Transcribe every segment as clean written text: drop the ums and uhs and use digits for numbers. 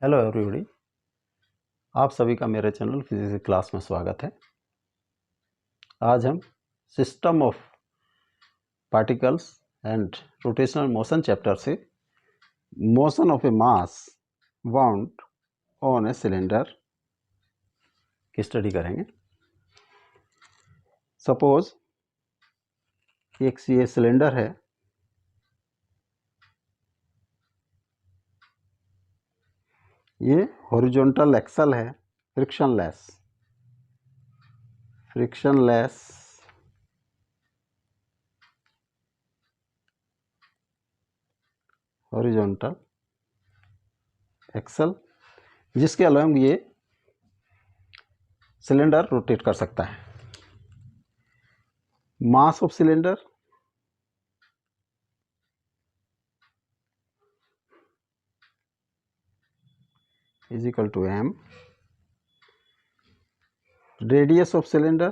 Hello everybody, आप सभी का मेरे चैनल फिजिक्स क्लास में स्वागत है। आज हम system of particles and rotational motion chapter से motion of a mass bound on a cylinder की स्टडी करेंगे। सपोज एक ये सिलेंडर है, ये हॉरिजॉन्टल एक्सल है, फ्रिक्शनलेस हॉरिजॉन्टल एक्सल, जिसके अलोंग ये सिलेंडर रोटेट कर सकता है। Mass of cylinder is equal to m, radius of cylinder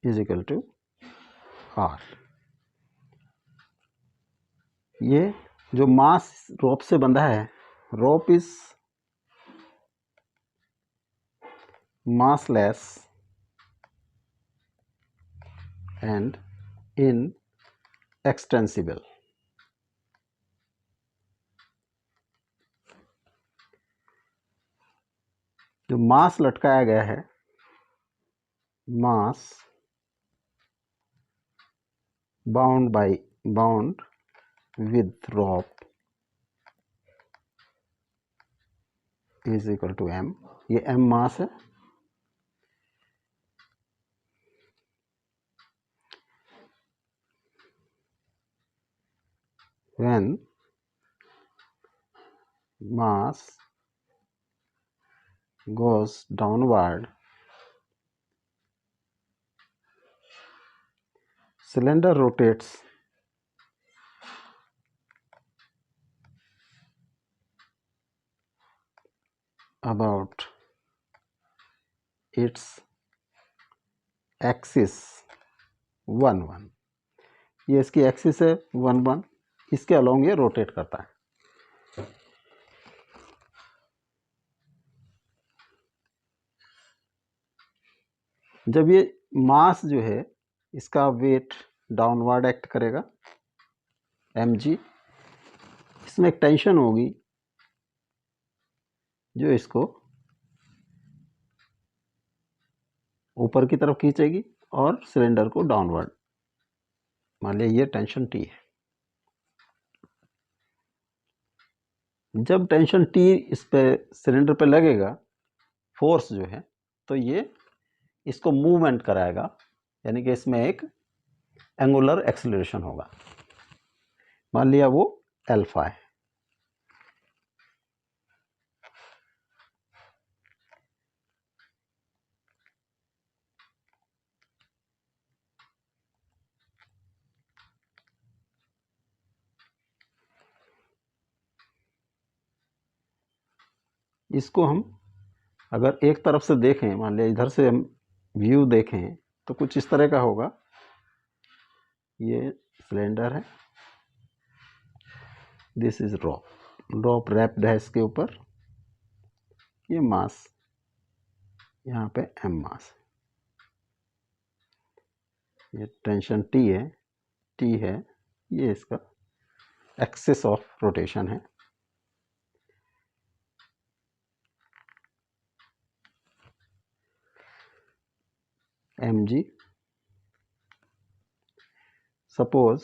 is equal to r। ये जो मास रोप से बंधा है, rope is massless and inextensible। जो मास लटकाया गया है, mass bound with rope is equal to m। ये m मास है। when mass goes downward, cylinder rotates about its axis 1-1। ये इसकी एक्सिस है 1-1, इसके अलोंग ये रोटेट करता है। जब ये मास जो है, इसका वेट डाउनवर्ड एक्ट करेगा mg, इसमें एक टेंशन होगी जो इसको ऊपर की तरफ खींचेगी और सिलेंडर को डाउनवर्ड। मान लिया ये टेंशन T है। जब टेंशन T इस पे सिलेंडर पे लगेगा, फोर्स जो है, तो ये इसको मूवमेंट कराएगा, यानी कि इसमें एक एंगुलर एक्सेलरेशन होगा। मान लिया वो अल्फा है। इसको हम अगर एक तरफ से देखें, मान लिया इधर से हम व्यू देखें, तो कुछ इस तरह का होगा। ये सिलेंडर है, दिस इज ड्रॉप रैप्ड है इसके ऊपर। ये मास, यहाँ पे m मास, ये टेंशन T है, ये इसका एक्सिस ऑफ रोटेशन है। mg, suppose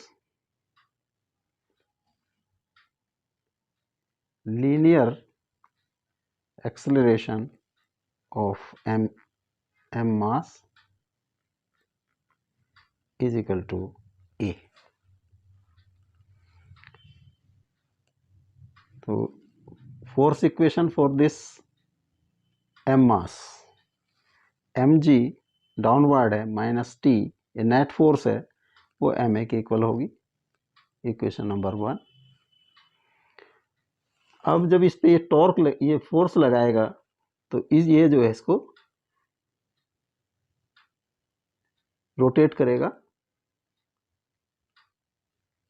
linear acceleration of m mass is equal to a। तो force equation for this m mass, mg downward है माइनस t, ये नेट फोर्स है, वो ma के इक्वल होगी। Equation number 1। अब जब इस पे ये टॉर्क ये फोर्स लगाएगा, तो ये जो है इसको रोटेट करेगा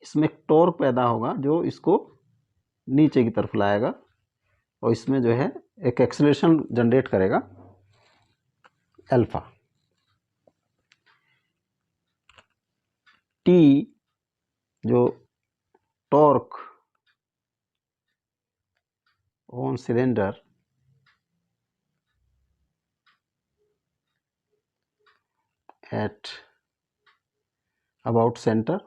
इसमें एक टॉर्क पैदा होगा जो इसको नीचे की तरफ लाएगा और इसमें जो है एक एक्सेलरेशन जनरेट करेगा अल्फा। टी जो torque on cylinder at about centre,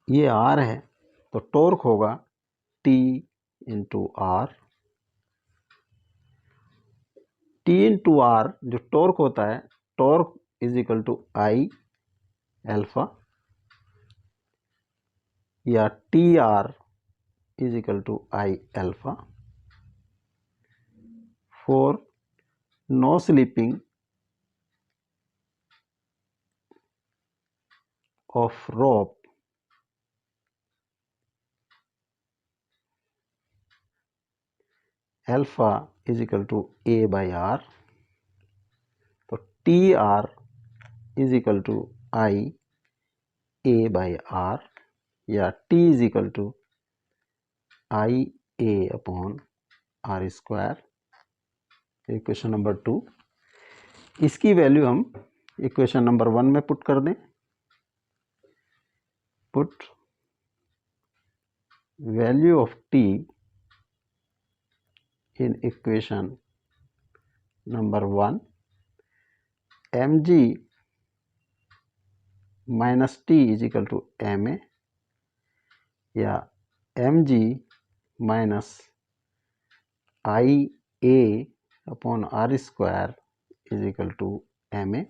ये आर है तो टॉर्क होगा T into R. T into R जो टॉर्क होता है, torque is equal to I alpha, या T R is equal to I alpha for no slipping of rope alpha is equal to A by R. तो T R is equal to I A by R, या T is equal to I A upon R square. Equation number 2, इसकी value हम equation number 1 में put कर दें। Put value of T in equation number 1, mg minus T is equal to M A, या mg minus I A upon R square is equal to M A.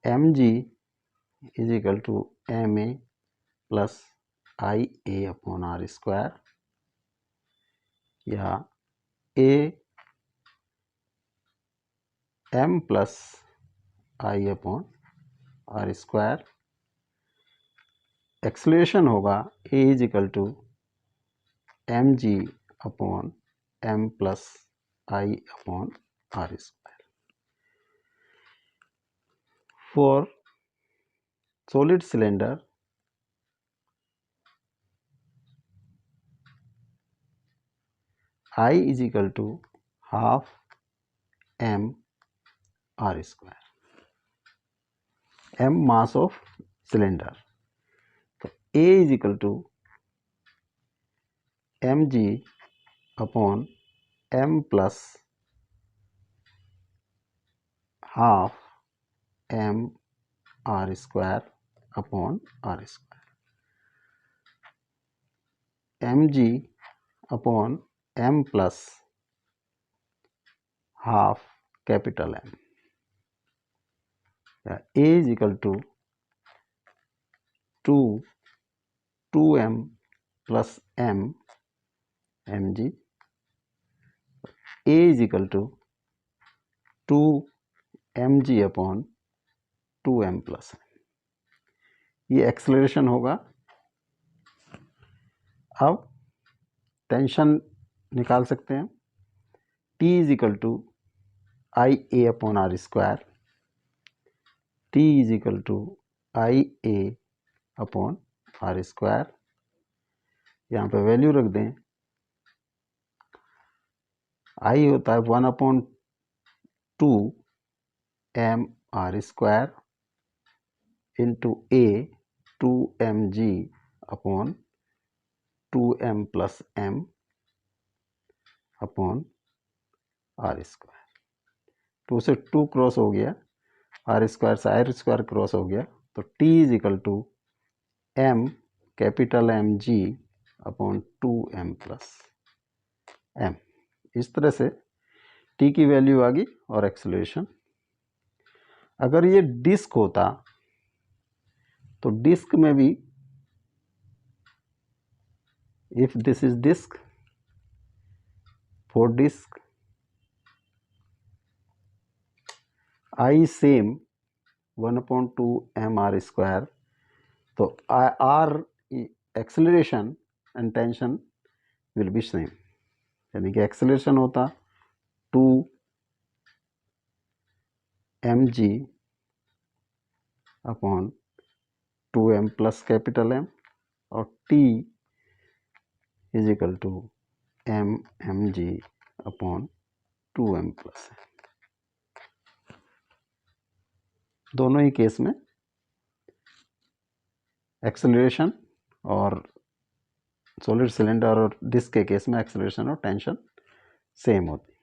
mg is equal to M A plus I A upon R square, या A M plus I upon R square. Acceleration होगा A is equal to M G upon M plus I upon R square. For solid cylinder I is equal to half m r square, m mass of cylinder. तो A is equal to mg upon m plus half m r square upon r square, mg upon m plus half capital M. A is equal to 2m plus m mg. A is equal to 2 mg upon 2m plus m. ये acceleration होगा। अब tension निकाल सकते हैं। T is equal to I A upon R square, T is equal to I A upon R square. यहाँ पे value रख दें। आई होता है 1 upon 2 M R square into A 2 M G upon 2 M plus M upon R square. 2 से 2 cross हो गया, R square से आर स्क्वायर क्रॉस हो गया, तो T is equal to M capital M G upon 2 M plus M. इस तरह से टी की वैल्यू आ गई और एक्सेलरेशन। अगर ये डिस्क होता तो डिस्क में भी, if this is disc, for disc I same 1/2 M R square, तो are acceleration and tension will be same, यानी कि एक्सेलरेशन होता 2 mg upon 2m plus capital M और t is equal to mg upon 2m plus M। दोनों ही case में acceleration और solid cylinder और डिस्क के केस में एक्सेलरेशन और टेंशन सेम होती है।